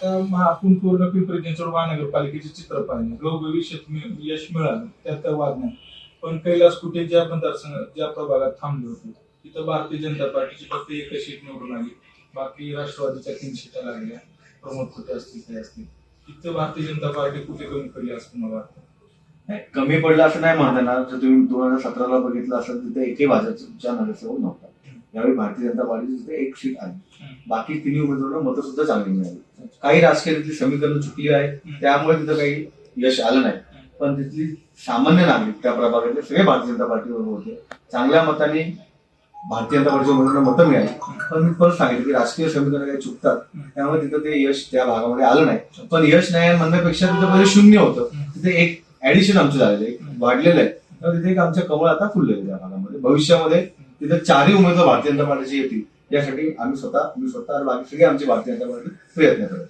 आपण पूर्ण पिंपरी चिंचवड महानगरपालिकेचे चित्र पाहिजे. भविष्यात यश मिळालं त्यात वाद नाही. पण कैलास कुठे ज्या मतदारसंघात ज्या प्रभागात थांबलो होतो तिथं भारतीय जनता पार्टीची फक्त एकच सीट निवडून आली. बाकी राष्ट्रवादीच्या 3 सीटा लागल्या. प्रमोद कुठे असतील ते असतील. तिथं भारतीय जनता पार्टी कुठे कमी पडली असं मला वाटतं. कमी पडलं असं नाही म्हणता येणार. जर तुम्ही 2017ला बघितलं असेल तिथे एकही भाजपच्या नगरसेवक नव्हता. यावेळी भारतीय जनता पार्टीची तिथे 1 सीट आली. बाकी 3 उमेदवारांना मतं सुद्धा चांगली मिळाली. काही राजकीय तिथली समीकरणं चुकली आहेत, त्यामुळे तिथं काही यश आलं नाही. पण तिथली सामान्य नागरिक त्या प्रभागातले सगळे भारतीय जनता पार्टीबरोबर होते. चांगल्या मताने भारतीय जनता पार्टीच्या उमेदवारांना मतं मिळाली. पण मी परत सांगितलं की राजकीय समीकरणं काही चुकतात, त्यामुळे तिथं ते यश त्या भागामध्ये आलं नाही. पण यश नाही म्हणण्यापेक्षा तिथं पहिले 0 होतं, तिथे एक ऍडिशन आमचं झालेलं आहे, वाढलेलं आहे. तर तिथे एक आमचं कमळ आता फुललेलं त्या भागामध्ये. भविष्यामध्ये तिथे 4ही उमेदवार भारतीय जनता पार्टीचे येतील यासाठी मी स्वतः आणि बाकी सगळे आमचे भारतीय जनता पार्टी प्रयत्न करत.